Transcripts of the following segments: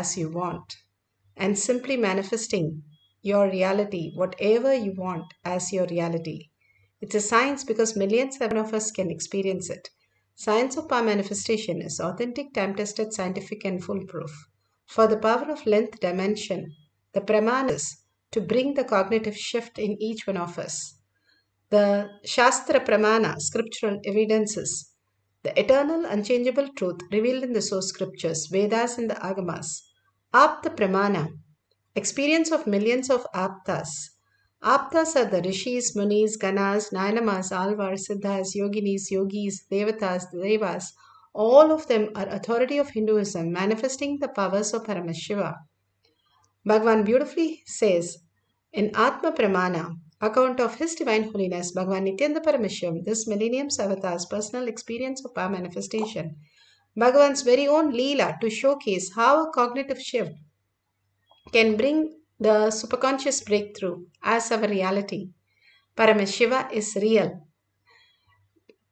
as you want and simply manifesting your reality, whatever you want, as your reality. It's a science because millions of us can experience it. Science of power manifestation is authentic, time-tested, scientific, and foolproof. For the power of length dimension, the pramanas to bring the cognitive shift in each one of us. The Shastra Pramana, scriptural evidences, the eternal, unchangeable truth revealed in the source scriptures, Vedas and the Agamas. Apta Pramana, experience of millions of Aptas. Aptas are the Rishis, Munis, Ganas, Nayanamas, Alvars, Siddhas, Yoginis, Yogis, Devatas, Devas. All of them are authority of Hinduism, manifesting the powers of Paramashiva. Bhagavan beautifully says in Atma Pramana, account of His Divine Holiness, Bhagavan Nithyananda Paramashivam, this millennium's avatar's personal experience of power manifestation, Bhagavan's very own Leela to showcase how a cognitive shift can bring the superconscious breakthrough as our reality. Paramashiva is real.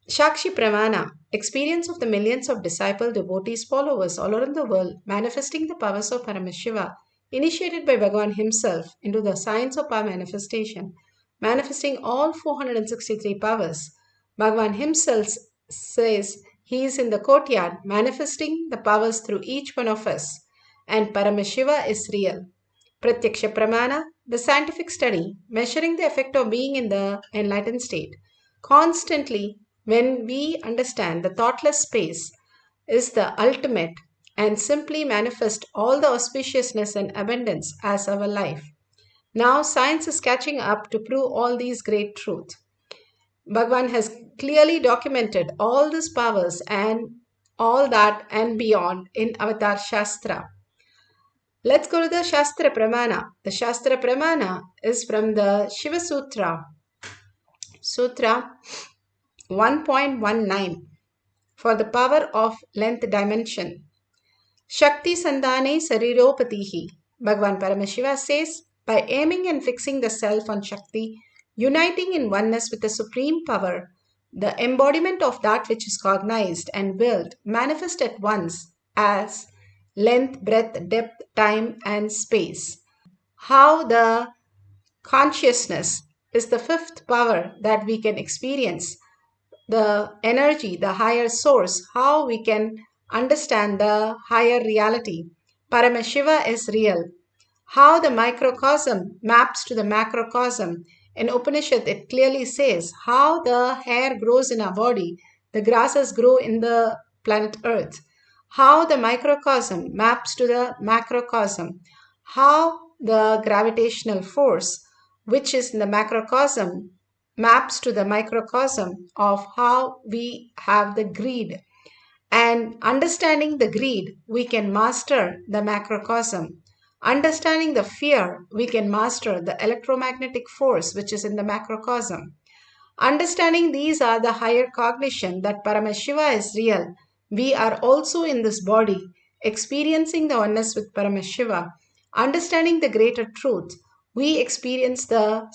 Shakshi Pramana, experience of the millions of disciple devotees, followers all around the world, manifesting the powers of Paramashiva, initiated by Bhagavan himself into the science of power manifestation, manifesting all 463 powers. Bhagavan himself says he is in the courtyard, manifesting the powers through each one of us, and Paramashiva is real. Pratyaksha Pramana, the scientific study, measuring the effect of being in the enlightened state. Constantly, when we understand the thoughtless space is the ultimate and simply manifest all the auspiciousness and abundance as our life. Now science is catching up to prove all these great truths. Bhagavan has clearly documented all these powers and all that and beyond in Avatar Shastra. Let's go to the Shastra Pramana. The Shastra Pramana is from the Shiva Sutra, Sutra 1.19, for the power of length dimension. Shakti Sandhane Sariropatihi. Bhagavan Paramashiva says, by aiming and fixing the self on Shakti, uniting in oneness with the supreme power, the embodiment of that which is cognized and willed manifest at once as length, breadth, depth, time, and space. How the consciousness is the fifth power that we can experience, the energy, the higher source, how we can understand the higher reality. Paramashiva is real. How the microcosm maps to the macrocosm. In Upanishad, it clearly says how the hair grows in our body, the grasses grow in the planet Earth. How the microcosm maps to the macrocosm. How the gravitational force, which is in the macrocosm, maps to the microcosm of how we have the greed. And understanding the greed, we can master the macrocosm. Understanding the fear, we can master the electromagnetic force which is in the macrocosm. Understanding these are the higher cognition that Paramashiva is real. We are also in this body, experiencing the oneness with Paramashiva. Understanding the greater truth, we experience the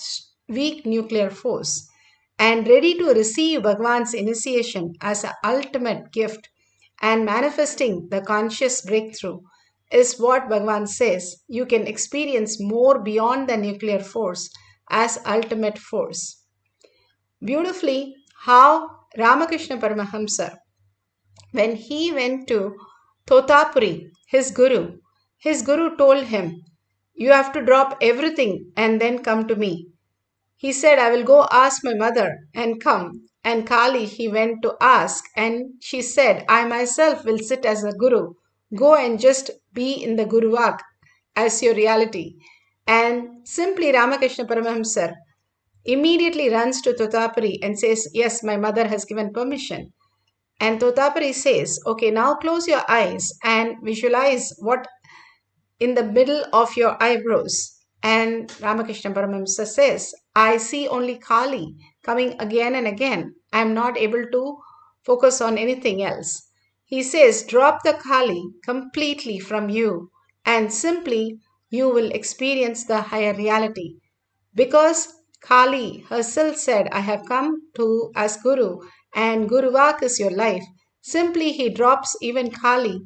weak nuclear force and ready to receive Bhagavan's initiation as an ultimate gift and manifesting the conscious breakthrough is what Bhagavan says. You can experience more beyond the nuclear force as ultimate force. Beautifully, how Ramakrishna Paramahamsa, when he went to Totapuri, his guru told him, you have to drop everything and then come to me. He said, I will go ask my mother and come. And Kali he went to ask and she said, I myself will sit as a guru. Go and just be in the Guru Vak as your reality. And simply Ramakrishna Paramahamsa immediately runs to Totapuri and says, yes, my mother has given permission. And Totapuri says, okay, now close your eyes and visualize what in the middle of your eyebrows. And Ramakrishna Paramahamsa says, I see only Kali coming again and again. I am not able to focus on anything else. He says, drop the Kali completely from you and simply you will experience the higher reality. Because Kali herself said, I have come to as Guru and Guru Vak is your life. Simply he drops even Kali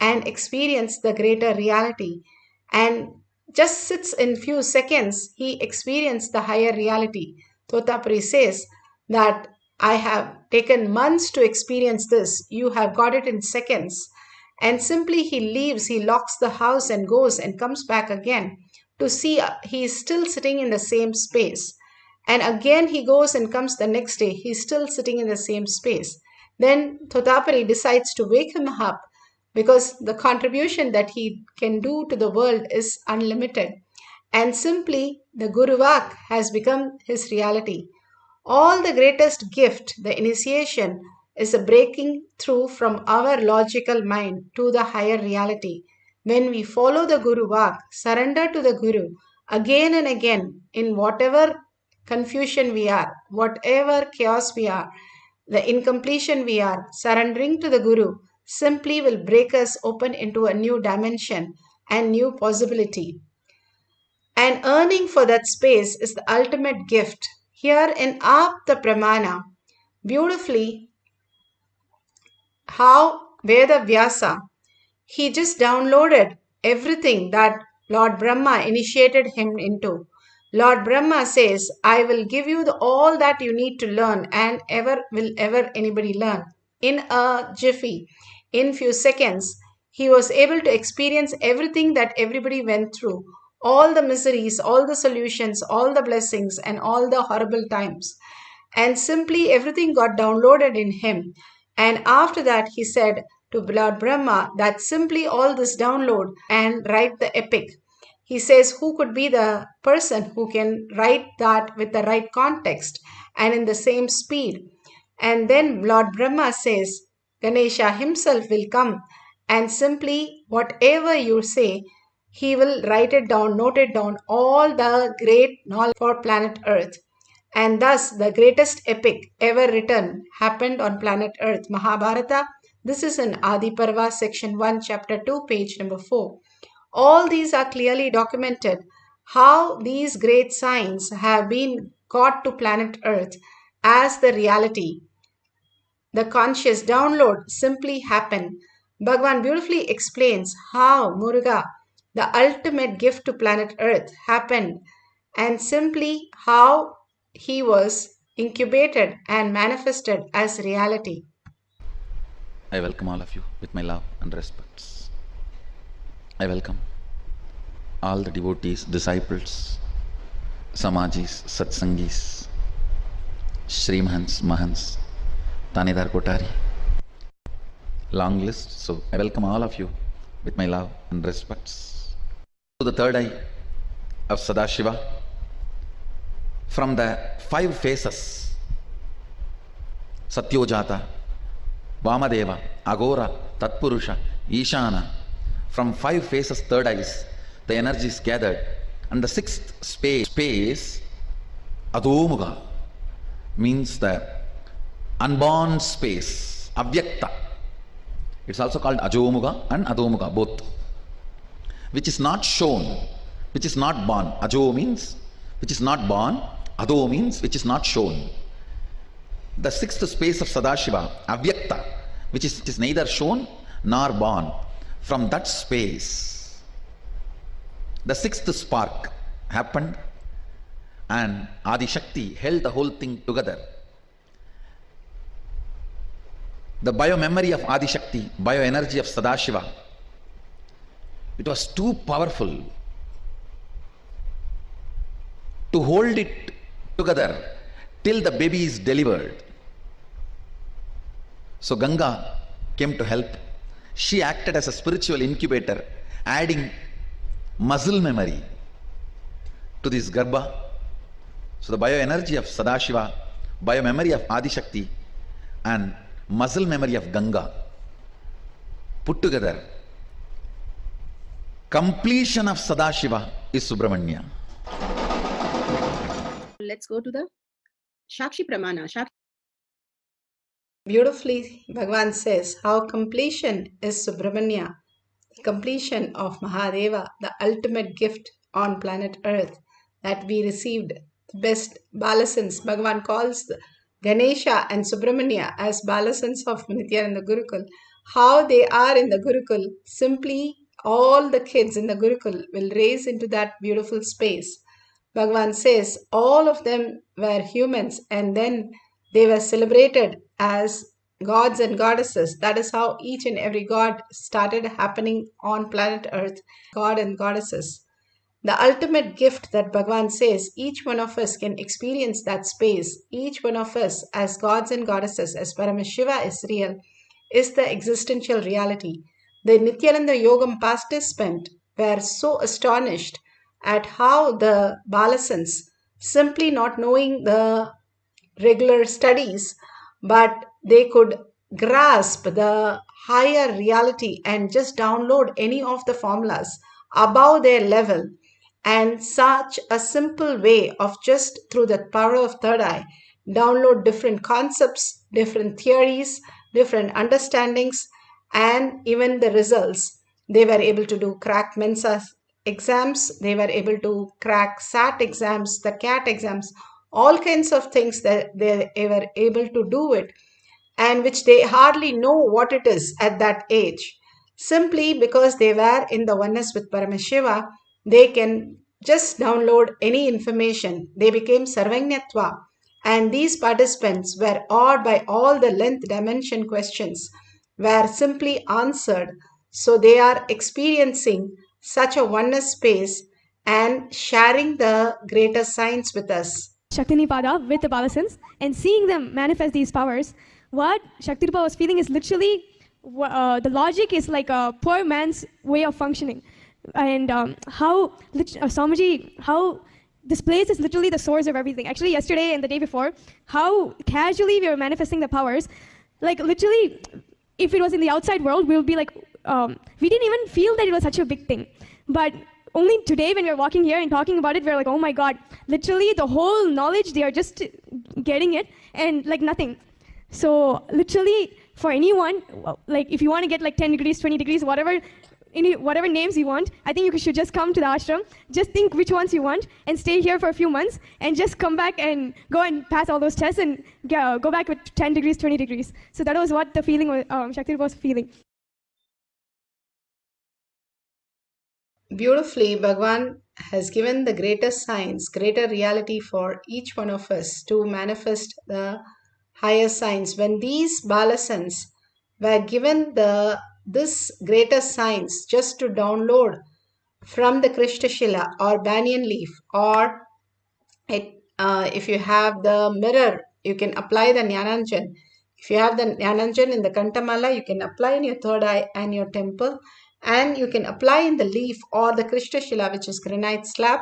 and experience the greater reality. And just sits in few seconds, he experienced the higher reality. Totapuri says that I have taken months to experience this. You have got it in seconds. And simply he leaves, he locks the house and goes and comes back again to see he is still sitting in the same space. And again he goes and comes the next day, he's still sitting in the same space. Then Thotapari decides to wake him up because the contribution that he can do to the world is unlimited. And simply the Guruvak has become his reality. All the greatest gift, the initiation, is a breaking through from our logical mind to the higher reality. When we follow the Guru Vak, surrender to the Guru again and again in whatever confusion we are, whatever chaos we are, the incompletion we are, surrendering to the Guru simply will break us open into a new dimension and new possibility. And earning for that space is the ultimate gift. Here in Apta Pramana, beautifully how Veda Vyasa, he just downloaded everything that Lord Brahma initiated him into. Lord Brahma says, I will give you all that you need to learn and will ever anybody learn. In a jiffy, in few seconds, he was able to experience everything that everybody went through. All the miseries, all the solutions, all the blessings, and all the horrible times. And simply everything got downloaded in him. And after that, he said to Lord Brahma that simply all this download and write the epic. He says, who could be the person who can write that with the right context and in the same speed? And then Lord Brahma says, Ganesha himself will come and simply whatever you say, he will write it down, note it down, all the great knowledge for planet Earth. And thus, the greatest epic ever written happened on planet Earth, Mahabharata. This is in Adi Parva, section 1, chapter 2, page number 4. All these are clearly documented how these great signs have been got to planet Earth as the reality. The conscious download simply happened. Bhagavan beautifully explains how Muruga, the ultimate gift to planet Earth, happened and simply how he was incubated and manifested as reality. I welcome all of you with my love and respects. I welcome all the devotees, disciples, Samajis, Satsangis, Shrimahans, Mahans, Tanidar Kotari. Long list, so I welcome all of you with my love and respects. To the third eye of Sadashiva, from the 5 phases, Satyojata, Vamadeva, Agora, Tatpurusha, Ishana, from 5 phases, third eyes, the energy is gathered. And the 6th space, Adomuga, means the unborn space, Avyakta. It's also called Ajomuga and Adomuga, both. Which is not shown, which is not born. Ajo means which is not born, Ado means which is not shown. The 6th space of Sadashiva, Avyakta, which is neither shown nor born. From that space, the 6th spark happened and Adi Shakti held the whole thing together. The bio-memory of Adi Shakti, bio-energy of Sadashiva, it was too powerful to hold it together till the baby is delivered. So Ganga came to help. She acted as a spiritual incubator, adding muscle memory to this Garbha. So the bio-energy of Sadashiva, bio-memory of Adi Shakti, and muscle memory of Ganga put together, completion of Sadashiva is Subramanya. Let's go to the Shakshi Pramana. Beautifully, Bhagavan says how completion is Subramanya, completion of Mahadeva, the ultimate gift on planet Earth that we received, the best balasans. Bhagavan calls Ganesha and Subramanya as balasans of Nithyananda Gurukul. how they are in the Gurukul. Simply all the kids in the Gurukul will raise into that beautiful space. Bhagavan says all of them were humans and then they were celebrated as gods and goddesses. That is how each and every god started happening on planet Earth, god and goddesses. The ultimate gift that Bhagavan says each one of us can experience that space, each one of us as gods and goddesses, as Paramashiva is real, is the existential reality. The Nithyananda Yogam participant were so astonished at how the Balasans, simply not knowing the regular studies, but they could grasp the higher reality and just download any of the formulas above their level. And such a simple way of just through the power of third eye, download different concepts, different theories, different understandings, and even the results. They were able to do crack Mensa exams, they were able to crack SAT exams, the CAT exams, all kinds of things that they were able to do it, and which they hardly know what it is at that age. Simply because they were in the oneness with Paramashiva, they can just download any information. They became Sarvanyatva. And these participants were awed by all the length dimension questions, were simply answered. So they are experiencing such a oneness space and sharing the greater science with us. Shaktinipada with the Balasans and seeing them manifest these powers, what Shaktirupa was feeling is literally the logic is like a poor man's way of functioning. And how Swamiji, how this place is literally the source of everything. Actually, yesterday and the day before, how casually we were manifesting the powers. Like literally, if it was in the outside world, we would be like, we didn't even feel that it was such a big thing. But only today when we're walking here and talking about it, we're like, oh my God, literally the whole knowledge, they are just getting it and like nothing. So literally for anyone, like if you want to get like 10 degrees, 20 degrees, whatever names you want, I think you should just come to the ashram, just think which ones you want and stay here for a few months and just come back and go and pass all those tests and go back with 10 degrees, 20 degrees. So that was what the feeling Shakti was feeling. Beautifully, Bhagavan has given the greater science, greater reality for each one of us to manifest the higher science. When these Balasans were given this greater science just to download from the Krishnashila or banyan leaf, or if you have the mirror, you can apply the Jnananjan. If you have the Jnananjan in the Kantamala, you can apply in your third eye and your temple. And you can apply in the leaf or the Krishnashila, which is granite slab,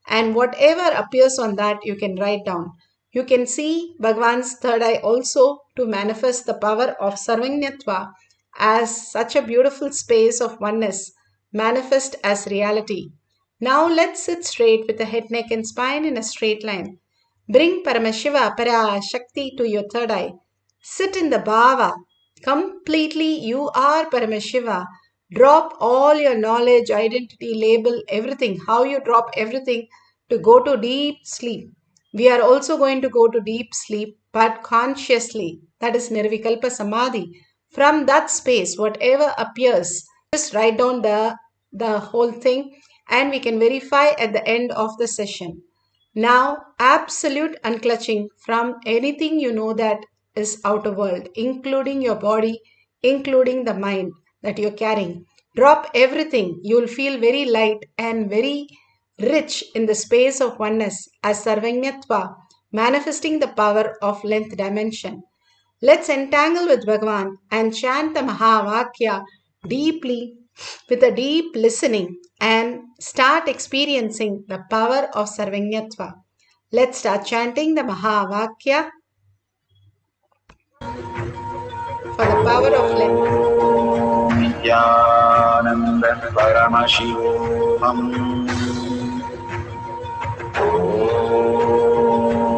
and whatever appears on that you can write down. You can see Bhagavan's third eye also to manifest the power of Sarvanyatva as such a beautiful space of oneness, manifest as reality. Now let's sit straight with the head, neck and spine in a straight line. Bring Paramashiva, Parashakti to your third eye. Sit in the bhava. Completely you are Paramashiva. Drop all your knowledge, identity, label, everything. How you drop everything to go to deep sleep. We are also going to go to deep sleep, but consciously. That is Nirvikalpa Samadhi. From that space, whatever appears, just write down the whole thing and we can verify at the end of the session. Now, absolute unclutching from anything you know that is outer world, including your body, including the mind that you're carrying. Drop everything. You'll feel very light and very rich in the space of oneness as Sarvanyatva, manifesting the power of length dimension. Let's entangle with Bhagavan and chant the Mahavakya deeply with a deep listening and start experiencing the power of Sarvanyatva. Let's start chanting the Mahavakya for the power of length. Nithyananda Paramashivoham.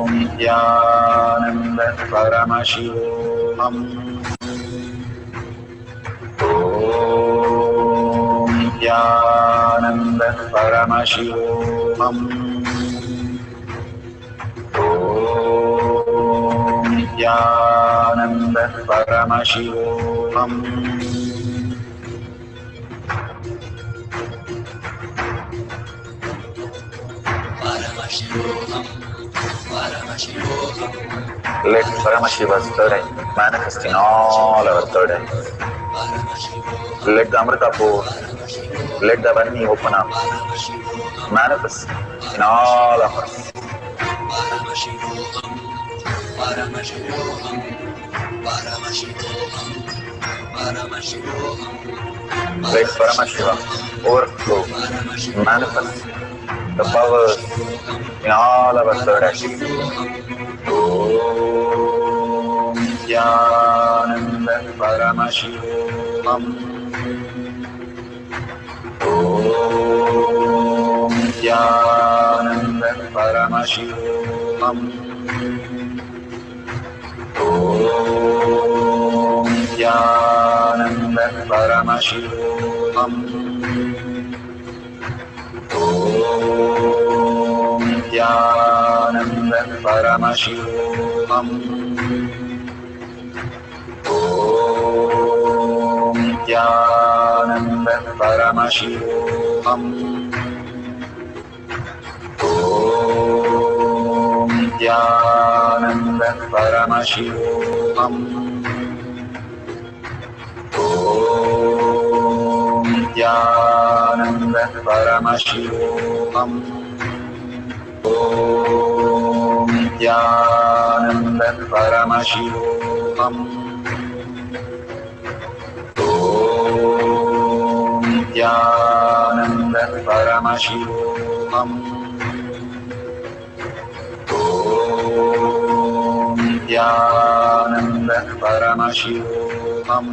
Nithyananda Paramashivoham. Nithyananda Paramashivoham. Nithyananda Paramashivoham. Let Paramashiva's third eye manifest in all our third eyes. Let the Amrita pour, let the Vani open up, manifest in all of us. Let Paramashiva overflow, manifest the powers in all our third eyes. Om Nithyananda Paramashivam. Om Nithyananda Paramashivam. Om Nithyananda Paramashivam. Om Nithyananda Paramashivam. Om Nithyananda Paramashivoham. Om Nithyananda Paramashivoham. Om Nithyananda Paramashivoham. Om Nithyananda Paramashivoham. Om Nithyananda Paramashivoham. Om Nithyananda Paramashivoham.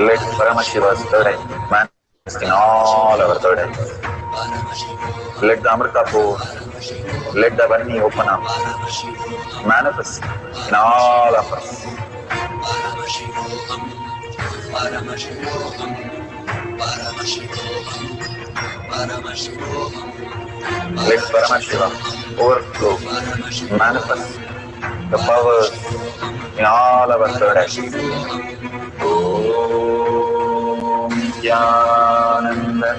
Let Paramashiva's third eye manifest in all our third eyes. Let the Amrita pour, let the Vani open up, manifest in all of us. Let Paramashiva overflow, manifest the powers in all our third eyes. Om Nithyananda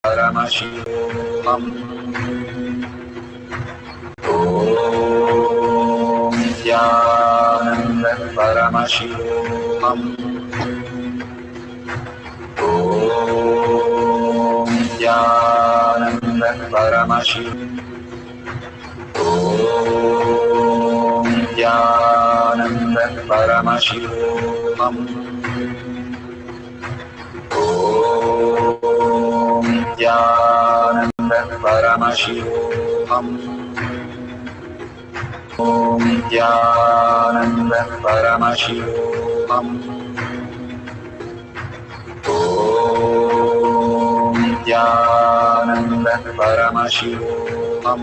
Paramashivoham. Om Nithyananda Paramashivoham. Om Nithyananda Paramashivoham. Om Nithyananda Paramashivoham. Om Nithyananda Paramashivoham. Om Nithyananda Paramashivoham. Om Nithyananda Paramashivoham. Om Nithyananda Paramashivoham. Om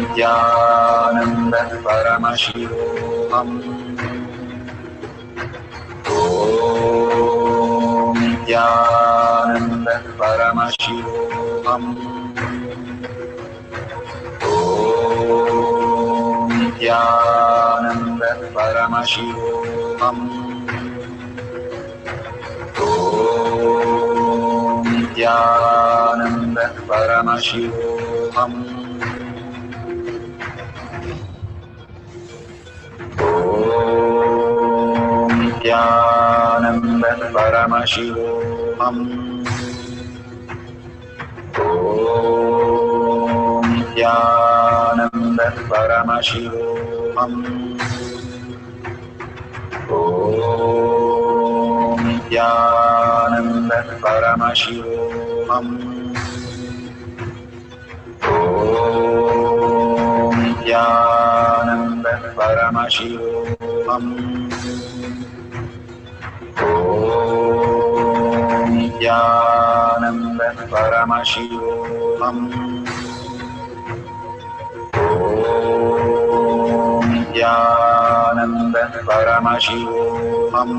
Nithyananda Paramashivoham. Om Nithyananda Paramashivoham. Om Nithyananda Paramashivoham. Om Nithyananda Paramashivoham. Om Nithyananda Paramashivoham. Om Nithyananda Paramashivoham. Om Nithyananda Paramashivoham. Om Nithyananda Paramashivoham. Om Nithyananda Paramashivoham.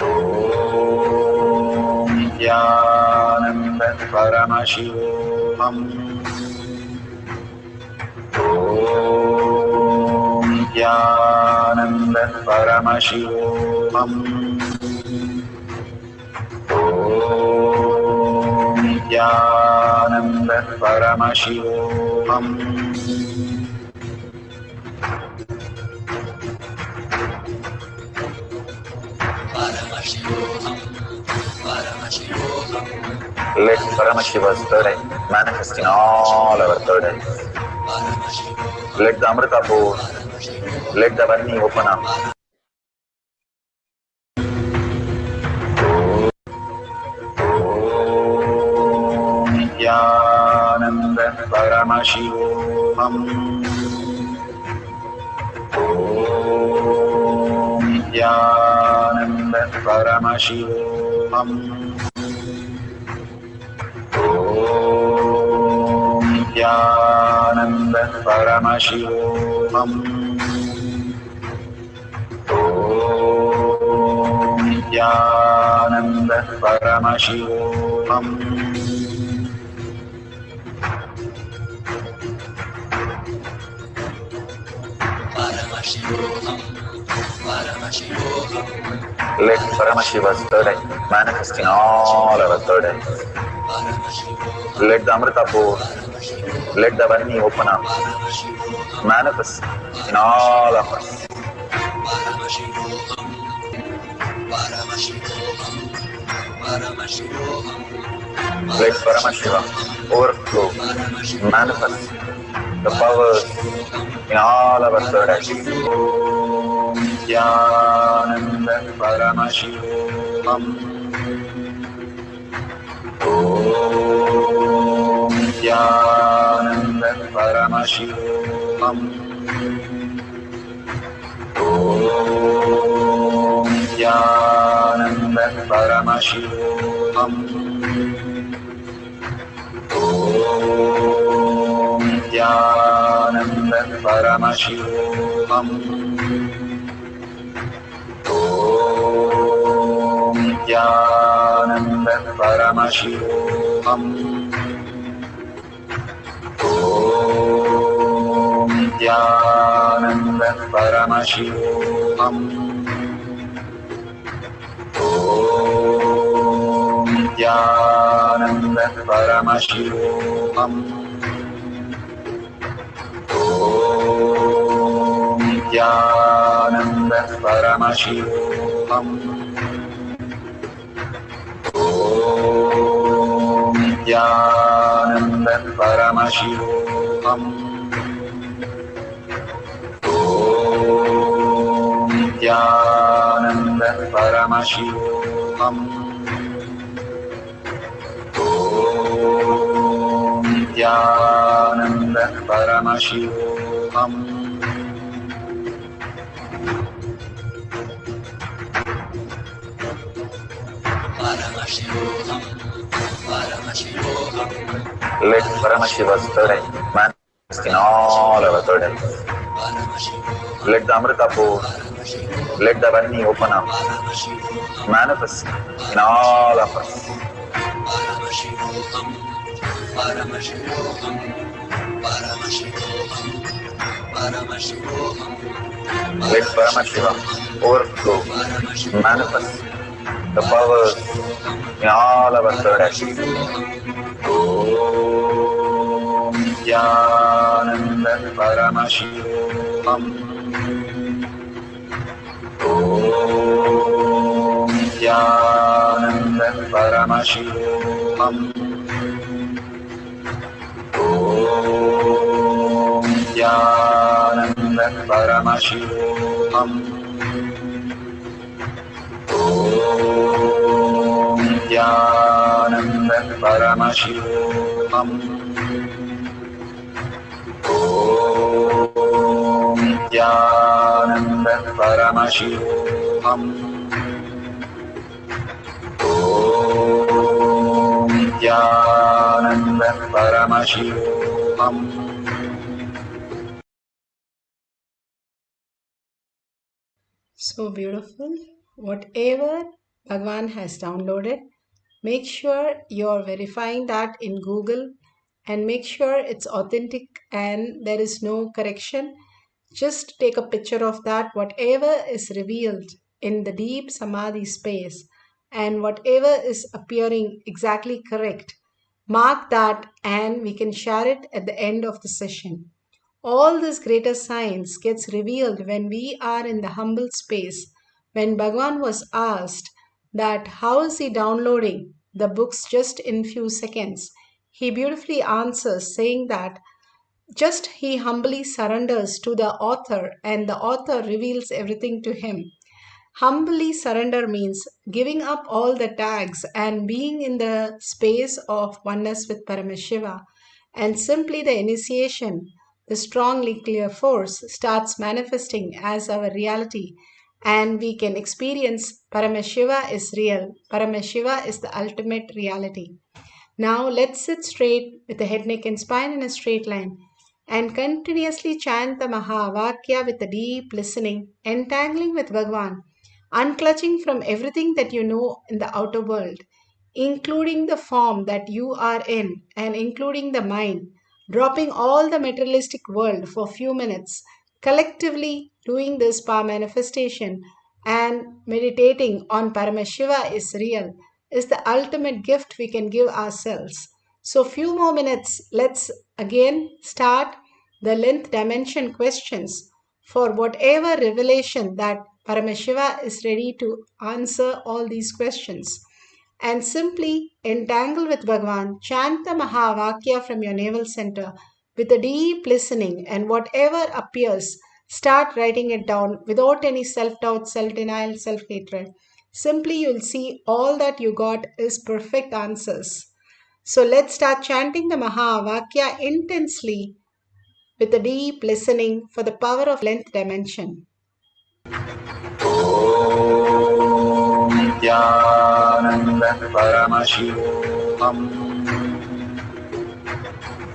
Om Nithyananda Paramashivoham. Om Nithyananda Paramashivoham. Om Nithyananda Paramashivoham. Let Paramashiva's third eye manifest in all our third eyes. Let the Amrita pour, let the Varni open up. Om Nithyananda Paramashivoham. Om Nithyananda Paramashivoham. Om Nithyananda Paramashivoham. Om Nithyananda Paramashivoham. Let Paramashiva's third eye manifest in all our third eyes. Let the Amrita pour, let the Varni open up, manifest in all of us. Let Paramashiva overflow, manifest the powers in all our third eyes. Om Nithyananda Paramashivoham. Om Nithyananda Paramashivoham. Om Nithyananda Paramashivoham. Om Nithyananda Paramashivoham. Om Nithyananda Paramashivoham. Om Nithyananda Paramashivoham. Om Nithyananda Paramashivoham. Om Nithyananda Paramashivoham. Om Nithyananda Paramashivoham. Om Nithyananda Paramashivoham. Om Nithyananda Paramashivoham. Let Paramashiva's third eye manifest in all our third eyes. Let the Amrita pour, let the Varni open up, manifest in all of us. Let Paramashiva overflow, manifest the powers in all our third eyes. Om Nithyananda Paramashivoham. Om Nithyananda Paramashivoham. Om Nithyananda Paramashivoham. Om Nithyananda Paramashivoham. Om Nithyananda Paramashivoham. Om Nithyananda Paramashivoham. So beautiful. Whatever Bhagwan has downloaded, make sure you're verifying that in Google and make sure it's authentic and there is no correction. Just take a picture of that, whatever is revealed in the deep samadhi space and whatever is appearing exactly correct. Mark that and we can share it at the end of the session. All this greater science gets revealed when we are in the humble space. When Bhagavan was asked that how is he downloading the books just in few seconds, he beautifully answers saying that just he humbly surrenders to the author and the author reveals everything to him. Humbly surrender means giving up all the tags and being in the space of oneness with Paramashiva. And simply the initiation, the strongly clear force, starts manifesting as our reality. And we can experience Paramashiva is real. Paramashiva is the ultimate reality. Now let's sit straight with the head, neck, and spine in a straight line and continuously chant the Mahavakya with a deep listening, entangling with Bhagavan, unclutching from everything that you know in the outer world, including the form that you are in and including the mind, dropping all the materialistic world for a few minutes, collectively doing this power manifestation and meditating on Paramashiva is real is the ultimate gift we can give ourselves. So few more minutes, let's again start the length dimension questions for whatever revelation that Paramashiva is ready to answer all these questions. And simply entangle with Bhagavan, chant the Mahavakya from your navel center with a deep listening, and whatever appears, start writing it down without any self-doubt, self-denial, self-hatred. Simply you'll see all that you got is perfect answers. So let's start chanting the Mahavakya intensely with a deep listening for the power of length dimension. Om Nithyananda Paramashivoham.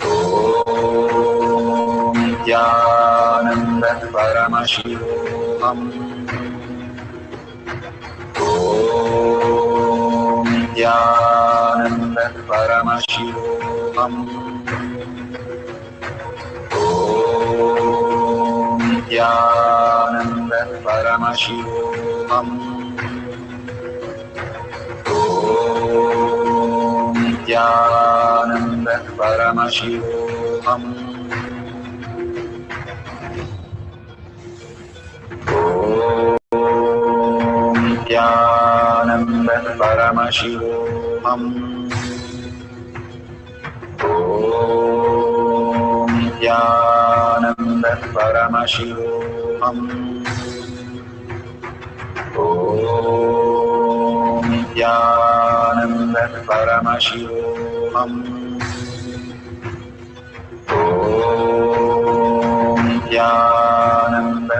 Om Nithyananda Paramashivoham. Om Nithyananda Paramashivoham. Om Nithyananda Paramashivoham. Om Nithyananda Paramashivoham. Om Nithyananda Paramashivoham. Om Nithyananda Paramashivoham. Om Nithyananda Paramashivoham. Om Nithyananda Paramashivoham. Om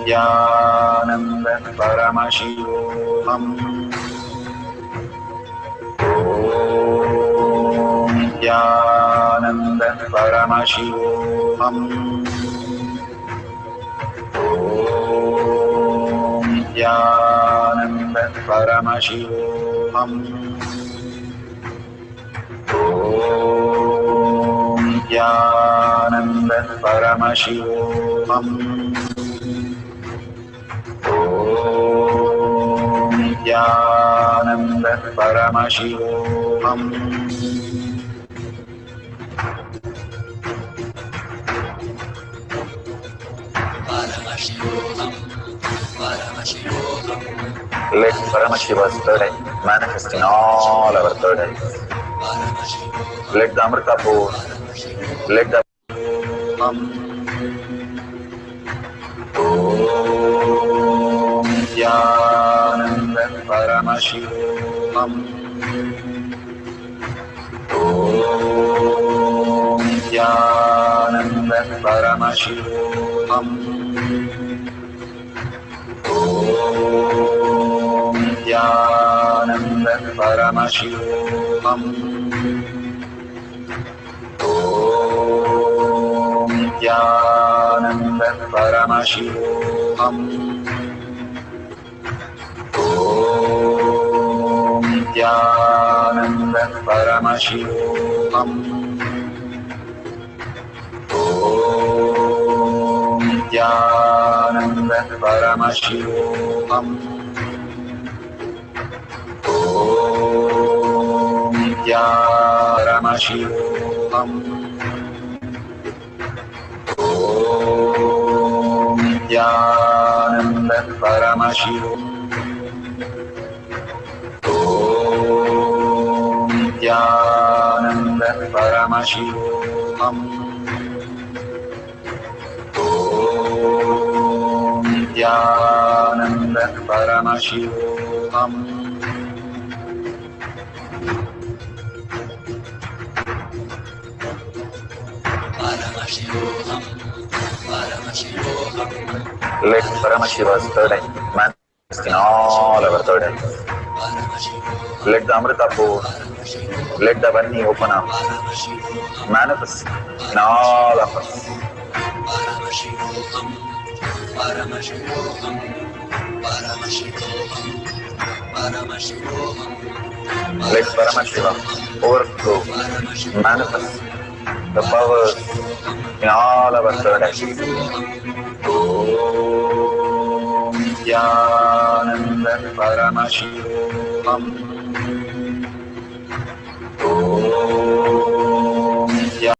Nithyananda Paramashivoham. Om Nithyananda Paramashivoham. Om Nithyananda Paramashivoham. Om Nithyananda Paramashivoham. Om Nithyananda Paramashivoham. Let Paramashiva's third eye manifest in all our third eyes. Let the Amrita pour, let the Om Nithyananda Paramashivoham. Om Nithyananda Paramashivoham. Om Nithyananda Paramashivoham. Om Nithyananda Paramashivoham. Om Nithyananda Paramashivoham. Om Nithyananda Paramashivoham. Om Nithyananda Paramashivoham. Om Nithyananda Paramashivoham. Om Nithyananda Paramashivoham. Om Nithyananda Paramashivoham. Let Paramashiva's third eye manifest in all our third eyes. Let the Amrita pour, let the Vani open up, manifest in all of us. Let Paramashiva overflow, manifest the powers in all our third eyes. Om Nithyananda Paramashivoham. Om Nithyananda.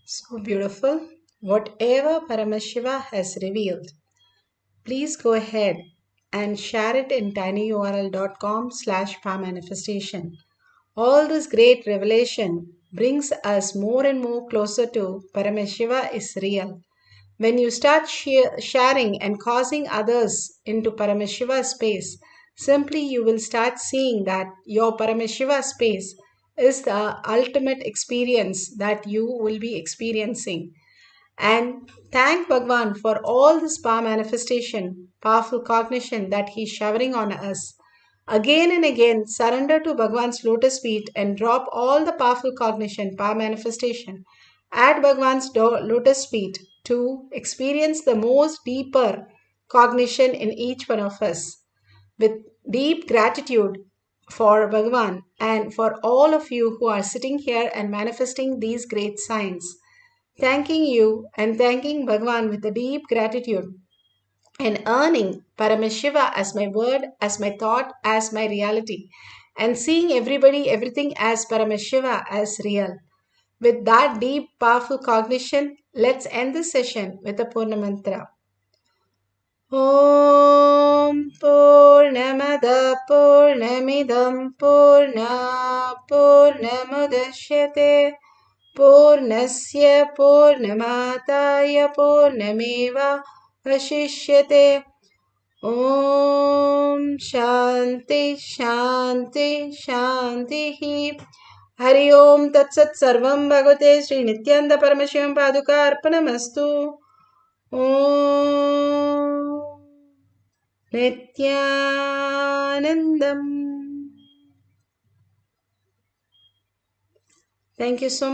So beautiful. Whatever Paramashiva has revealed, please go ahead and share it in tinyurl.com/powermanifestation. All this great revelation brings us more and more closer to Paramashiva is real. When you start sharing and causing others into Paramashiva space, simply you will start seeing that your Paramashiva space is the ultimate experience that you will be experiencing. And thank Bhagwan for all this power manifestation, powerful cognition that he's showering on us. Again and again, surrender to Bhagwan's lotus feet and drop all the powerful cognition, power manifestation at Bhagwan's lotus feet to experience the most deeper cognition in each one of us. With deep gratitude for Bhagwan and for all of you who are sitting here and manifesting these great signs. Thanking you and thanking Bhagwan with a deep gratitude and earning Paramashiva as my word, as my thought, as my reality, and seeing everybody, everything as Paramashiva as real. With that deep, powerful cognition, let's end this session with a Purna Mantra. Om Purnamada Purnamidam Purna Purnamudashyate Purnasya Purnamataya Purnameva Vashishyate. Om Shanti Shanti Shanti. Hari Om Tat Sat Sarvam Bhagavate Sri Nithyananda Paramashivam Paduka Arpanamastu. Om Nithyanandam. Thank you so much.